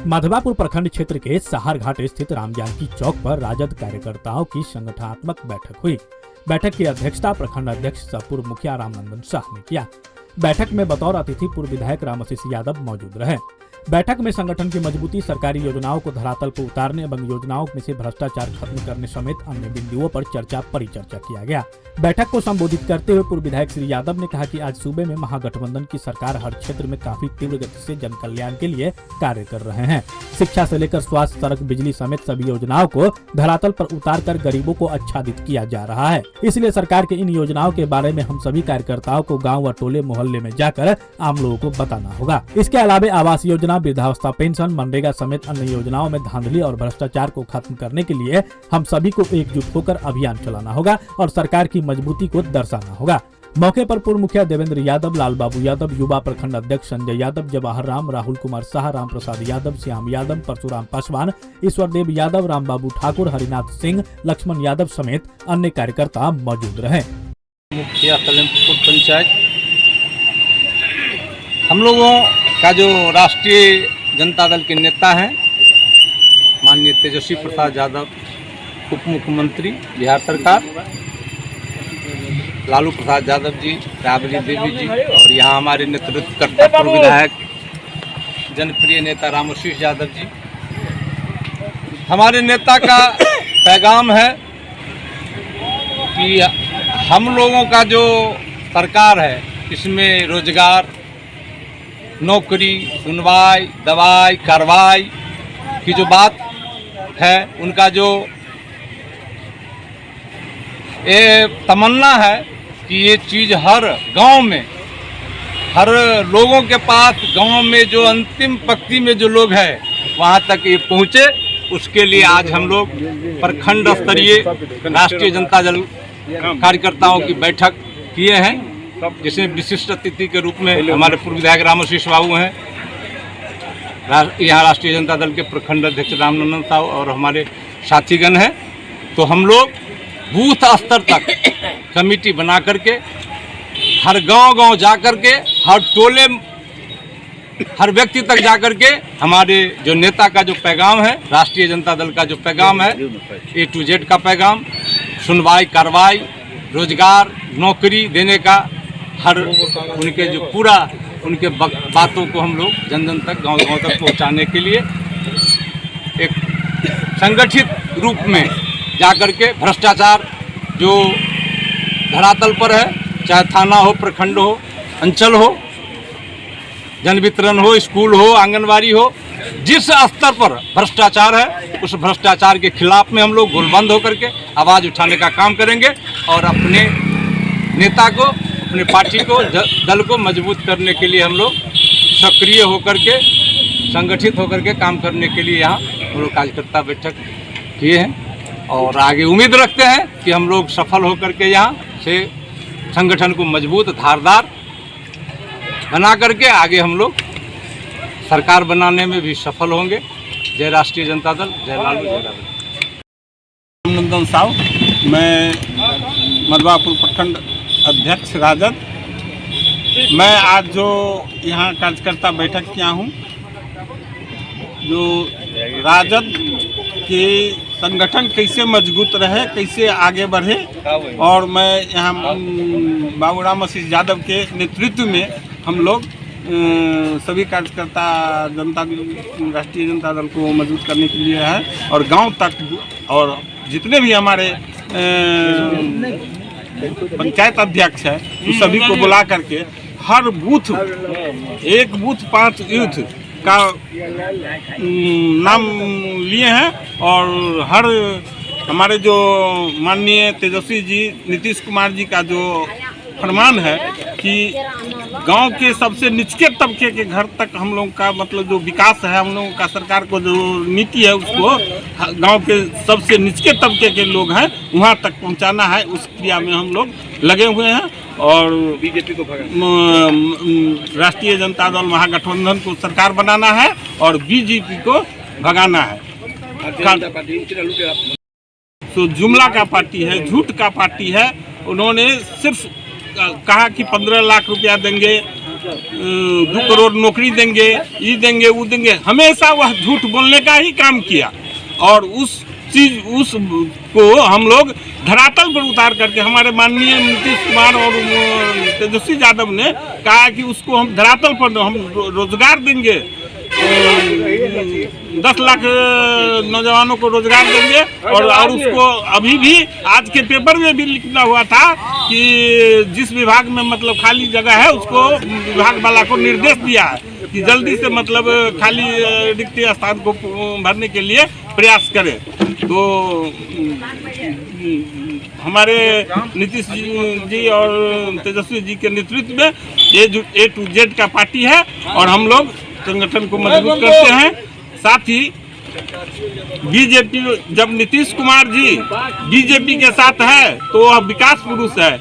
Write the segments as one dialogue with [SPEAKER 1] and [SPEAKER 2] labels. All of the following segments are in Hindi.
[SPEAKER 1] माधवापुर प्रखंड क्षेत्र के सहारघाट स्थित राम जानकी चौक पर राजद कार्यकर्ताओं की संगठनात्मक बैठक हुई। बैठक की अध्यक्षता प्रखंड अध्यक्ष सह पूर्व मुखिया रामनंदन शाह ने किया। बैठक में बतौर अतिथि पूर्व विधायक रामाशीष यादव मौजूद रहे। बैठक में संगठन की मजबूती, सरकारी योजनाओं को धरातल पर उतारने एवं योजनाओं में से भ्रष्टाचार खत्म करने समेत अन्य बिंदुओं पर परिचर्चा किया गया। बैठक को संबोधित करते हुए पूर्व विधायक श्री यादव ने कहा कि आज सूबे में महागठबंधन की सरकार हर क्षेत्र में काफी तीव्र गति से जन कल्याण के लिए कार्य कर रहे हैं। शिक्षा से लेकर स्वास्थ्य, सड़क, बिजली समेत सभी योजनाओं को धरातल पर उतार कर गरीबों को आच्छादित किया जा रहा है। इसलिए सरकार के इन योजनाओं के बारे में हम सभी कार्यकर्ताओं को गाँव व टोले मोहल्ले में जाकर आम लोगों को बताना होगा। इसके अलावा आवास योजना, वृद्धावस्था पेंशन, मनरेगा समेत अन्य योजनाओं में धांधली और भ्रष्टाचार को खत्म करने के लिए हम सभी को एकजुट होकर अभियान चलाना होगा और सरकार की मजबूती को दर्शाना होगा। मौके पर पूर्व मुखिया देवेंद्र यादव, लाल बाबू यादव, युवा प्रखंड अध्यक्ष संजय यादव, जवाहर राम, राहुल कुमार शाह, राम प्रसाद यादव, श्याम यादव, परशुराम पासवान, ईश्वरदेव यादव, राम बाबू ठाकुर, हरिनाथ सिंह, लक्ष्मण यादव समेत अन्य कार्यकर्ता मौजूद रहे।
[SPEAKER 2] मुखिया सलेमपुर पंचायत हम लोगों का जो राष्ट्रीय जनता दल के नेता हैं माननीय तेजस्वी प्रसाद यादव, उप मुख्यमंत्री बिहार सरकार, लालू प्रसाद यादव जी, राबड़ी देवी जी और यहाँ हमारे नेतृत्व करता पूर्व विधायक जनप्रिय नेता रामाशीष यादव जी। हमारे नेता का पैगाम है कि हम लोगों का जो सरकार है इसमें रोजगार, नौकरी, सुनवाई, दवाई, कार्रवाई की जो बात है, उनका जो ये तमन्ना है कि ये चीज़ हर गांव में, हर लोगों के पास, गांव में जो अंतिम पंक्ति में जो लोग हैं वहां तक ये पहुँचे, उसके लिए आज हम लोग प्रखंड स्तरीय राष्ट्रीय जनता दल कार्यकर्ताओं की बैठक किए हैं, जिसमें विशिष्ट अतिथि के रूप में हमारे पूर्व विधायक रामाशीष बाबू हैं, यहाँ राष्ट्रीय जनता दल के प्रखंड अध्यक्ष रामनंदन साहब और हमारे साथीगण हैं। तो हम लोग बूथ स्तर तक कमेटी बना करके हर गांव जा करके, हर टोले, हर व्यक्ति तक जा करके हमारे जो नेता का जो पैगाम है, राष्ट्रीय जनता दल का जो पैगाम है, A to Z का पैगाम, सुनवाई, कार्रवाई, रोजगार, नौकरी देने का, हर उनके जो पूरा उनके बातों को हम लोग जन जन तक, गांव तक पहुंचाने के लिए एक संगठित रूप में जाकर के भ्रष्टाचार जो धरातल पर है, चाहे थाना हो, प्रखंड हो, अंचल हो, जन वितरण हो, स्कूल हो, आंगनवाड़ी हो, जिस स्तर पर भ्रष्टाचार है उस भ्रष्टाचार के खिलाफ में हम लोग गोलबंद होकर के आवाज़ उठाने का काम करेंगे और अपने नेता को, अपने पार्टी को, दल को मजबूत करने के लिए हम लोग सक्रिय होकर के, संगठित होकर के काम करने के लिए यहाँ हम लोग कार्यकर्ता बैठक किए हैं और आगे उम्मीद रखते हैं कि हम लोग सफल होकर के यहाँ से संगठन को मजबूत, धारदार बना करके आगे हम लोग सरकार बनाने में भी सफल होंगे। जय राष्ट्रीय जनता दल, जय लालू, जय राबड़ी।
[SPEAKER 3] रामनंदन साहब, मैं माधवापुर प्रखंड अध्यक्ष राजद। मैं आज जो यहाँ कार्यकर्ता बैठक किया हूँ, जो राजद के संगठन कैसे मजबूत रहे, कैसे आगे बढ़े, और मैं यहाँ बाबू रामाशीष यादव के नेतृत्व में हम लोग सभी कार्यकर्ता राष्ट्रीय जनता दल को मजबूत करने के लिए है और गांव तक, और जितने भी हमारे पंचायत अध्यक्ष है उस सभी को बुला करके हर बूथ, एक बूथ 5 यूथ का नाम लिए हैं और हर हमारे जो माननीय तेजस्वी जी, नीतीश कुमार जी का जो फरमान है कि गांव के सबसे निचले तबके के घर तक हम लोगों का, मतलब जो विकास है, हम लोगों का सरकार को जो नीति है उसको गांव के सबसे निचले तबके के लोग हैं वहां तक पहुंचाना है। उस क्रिया में हम लोग लगे हुए हैं और बीजेपी को राष्ट्रीय जनता दल महागठबंधन को सरकार बनाना है और बीजेपी को भगाना है। तो जुमला का पार्टी है, झूठ का पार्टी है। उन्होंने सिर्फ कहा कि 15 लाख रुपया देंगे, 2 करोड़ नौकरी देंगे, ये देंगे, वो देंगे, हमेशा वह झूठ बोलने का ही काम किया। और उसको हम लोग धरातल पर उतार करके हमारे माननीय नीतीश कुमार और तेजस्वी यादव ने कहा कि उसको हम धरातल पर हम रोजगार देंगे, 10 लाख नौजवानों को रोजगार देंगे। और उसको अभी भी आज के पेपर में भी लिखना हुआ था कि जिस विभाग में मतलब खाली जगह है उसको विभाग वाला को निर्देश दिया है कि जल्दी से मतलब खाली रिक्त स्थान को भरने के लिए प्रयास करें। तो हमारे नीतीश जी और तेजस्वी जी के नेतृत्व में A to Z का पार्टी है और हम लोग संगठन को मजबूत करते हैं। साथ ही बीजेपी, जब नीतीश कुमार जी बीजेपी के साथ है तो वह विकास पुरुष है,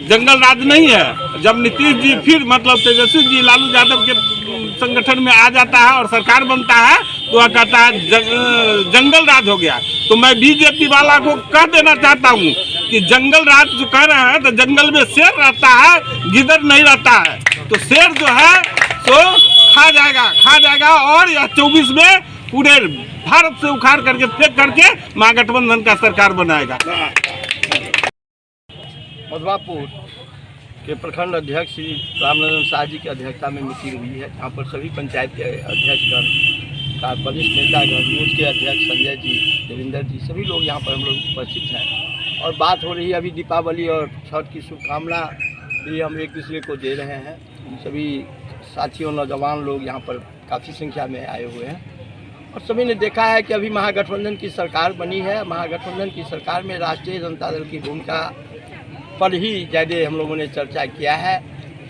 [SPEAKER 3] जंगल राज नहीं है। जब नीतीश जी फिर मतलब तेजस्वी जी लालू यादव के संगठन में आ जाता है और सरकार बनता है तो वह कहता है जंगल राज हो गया। तो मैं बीजेपी वाला को कह देना चाहता हूँ कि जंगल राज जो कह रहे हैं तो जंगल में शेर रहता है, गिदड़ नहीं रहता है। तो शेर जो है तो खा जाएगा और यह 24 में पूरे भारत से उखाड़ करके फेंक करके महागठबंधन का सरकार बनाएगा।
[SPEAKER 4] मधवापुर के प्रखंड अध्यक्ष श्री रामनंदन शाह जी की अध्यक्षता में मीटिंग हुई है, जहाँ पर सभी पंचायत के अध्यक्षगण का वरिष्ठ नेतागण, बूथ के अध्यक्ष संजय जी, देवेंद्र जी, सभी लोग यहाँ पर हम लोग उपस्थित हैं। और बात हो रही है अभी दीपावली और छठ की शुभकामना भी हम एक दूसरे को दे रहे हैं। सभी साथियों, नौजवान लोग यहाँ पर काफ़ी संख्या में आए हुए हैं और सभी ने देखा है कि अभी महागठबंधन की सरकार बनी है। महागठबंधन की सरकार में राष्ट्रीय जनता दल की भूमिका पर ही ज़्यादा हम लोगों ने चर्चा किया है,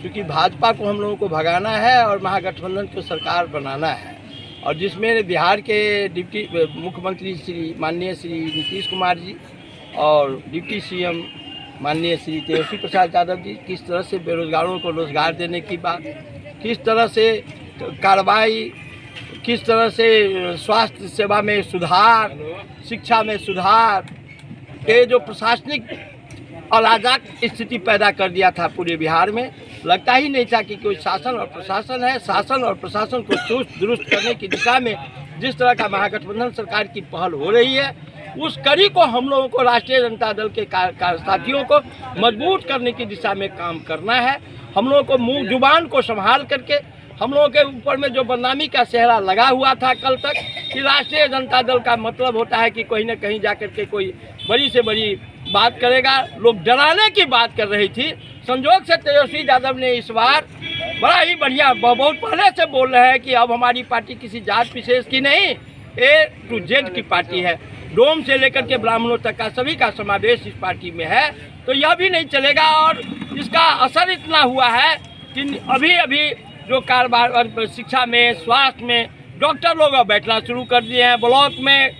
[SPEAKER 4] क्योंकि भाजपा को हम लोगों को भगाना है और महागठबंधन को सरकार बनाना है। और जिसमें बिहार के डिप्टी मुख्यमंत्री श्री माननीय श्री नीतीश कुमार जी और डिप्टी सीएम माननीय श्री तेजस्वी प्रसाद यादव जी किस तरह से बेरोजगारों को रोजगार देने की बात, किस तरह से कार्रवाई, किस तरह से स्वास्थ्य सेवा में सुधार, शिक्षा में सुधार, ये जो प्रशासनिक अराजक स्थिति पैदा कर दिया था पूरे बिहार में। लगता ही नहीं था कि कोई शासन और प्रशासन है। शासन और प्रशासन को चुस्त दुरुस्त करने की दिशा में जिस तरह का महागठबंधन सरकार की पहल हो रही है, उस कड़ी को हम लोगों को राष्ट्रीय जनता दल के साथियों को मजबूत करने की दिशा में काम करना है। हम लोगों को मुंह जुबान को संभाल करके, हम लोगों के ऊपर में जो बदनामी का सेहरा लगा हुआ था कल तक कि राष्ट्रीय जनता दल का मतलब होता है कि कहीं न कहीं जाकर के कोई बड़ी से बड़ी बात करेगा, लोग डराने की बात कर रही थी। संजोग से तेजस्वी यादव ने इस बार बड़ा ही बढ़िया, बहुत पहले से बोल रहे हैं कि अब हमारी पार्टी किसी जात विशेष की नहीं, A to Z की पार्टी है। डोम से लेकर के ब्राह्मणों तक का सभी का समावेश इस पार्टी में है। तो यह भी नहीं चलेगा और इसका असर इतना हुआ है कि अभी जो कारोबार शिक्षा में, स्वास्थ्य में डॉक्टर लोग अब बैठना शुरू कर दिए हैं। ब्लॉक में,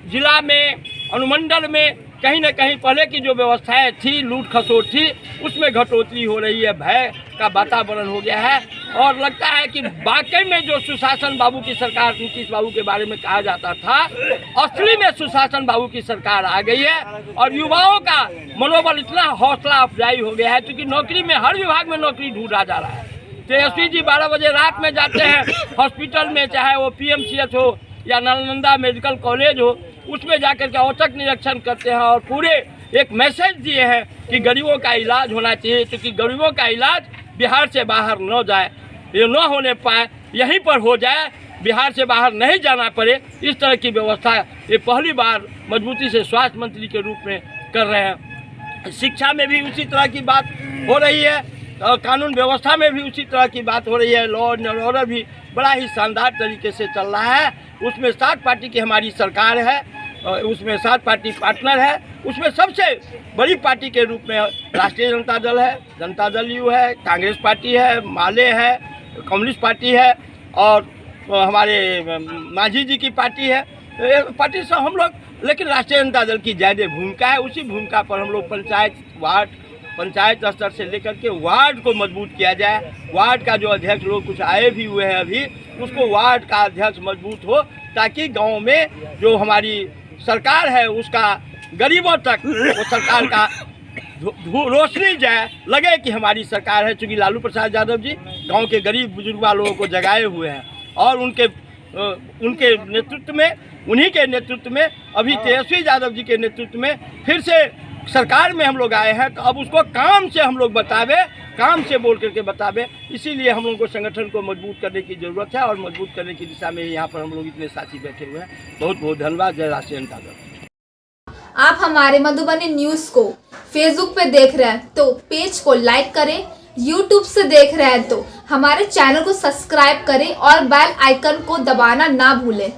[SPEAKER 4] जिला में, अनुमंडल में कहीं न कहीं पहले की जो व्यवस्थाएं थी, लूट खसोट थी, उसमें घटोतरी हो रही है, भय का वातावरण हो गया है। और लगता है कि वाकई में जो सुशासन बाबू की सरकार, नीतीश बाबू के बारे में कहा जाता था, असली में सुशासन बाबू की सरकार आ गई है। और युवाओं का मनोबल इतना हौसला अफजाई हो गया है, क्योंकि नौकरी में हर विभाग में नौकरी ढूंढा जा रहा है। तेजस्वी जी 12 बजे रात में जाते हैं हॉस्पिटल में, चाहे वो PMCH हो या नालंदा मेडिकल कॉलेज हो, उसमें जाकर के औचक निरीक्षण करते हैं और पूरे एक मैसेज दिए हैं कि गरीबों का इलाज होना चाहिए, क्योंकि गरीबों का इलाज बिहार से बाहर न जाए, ये न होने पाए, यहीं पर हो जाए, बिहार से बाहर नहीं जाना पड़े, इस तरह की व्यवस्था ये पहली बार मजबूती से स्वास्थ्य मंत्री के रूप में कर रहे हैं। शिक्षा में भी उसी तरह की बात हो रही है और कानून व्यवस्था में भी उसी तरह की बात हो रही है। लॉ एंड ऑर्डर भी बड़ा ही शानदार तरीके से चल रहा है। उसमें 7 पार्टी की हमारी सरकार है, उसमें 7 पार्टी पार्टनर है। उसमें सबसे बड़ी पार्टी के रूप में राष्ट्रीय जनता दल है, जनता दल यू है, कांग्रेस पार्टी है, माले है, कम्युनिस्ट पार्टी है और हमारे मांझी जी की पार्टी है। पार्टी से हम लोग, लेकिन राष्ट्रीय जनता दल की ज़्यादा भूमिका है। उसी भूमिका पर हम लोग पंचायत स्तर से लेकर के वार्ड को मजबूत किया जाए। वार्ड का जो अध्यक्ष लोग कुछ आए भी हुए हैं अभी, उसको वार्ड का अध्यक्ष मजबूत हो, ताकि गांव में जो हमारी सरकार है उसका गरीबों तक वो सरकार का रोशनी जाए, लगे कि हमारी सरकार है। चूँकि लालू प्रसाद यादव जी गांव के गरीब बुजुर्ग वालों को जगाए हुए हैं और उनके नेतृत्व में, उन्हीं के नेतृत्व में, अभी तेजस्वी यादव जी के नेतृत्व में फिर से सरकार में हम लोग आए हैं। तो अब उसको काम से हम लोग बतावे, काम से बोल करके बतावे। इसीलिए हम लोगों को संगठन को मजबूत करने की ज़रूरत है और मजबूत करने की दिशा में यहाँ पर हम लोग इतने साथी बैठे हुए हैं। बहुत बहुत धन्यवाद। जय राष्ट्रीय जनता दल।
[SPEAKER 5] आप हमारे मधुबनी न्यूज़ को फेसबुक पे देख रहे हैं तो पेज को लाइक करें, यूट्यूब से देख रहे हैं तो हमारे चैनल को सब्सक्राइब करें और बेल आइकन को दबाना ना भूलें।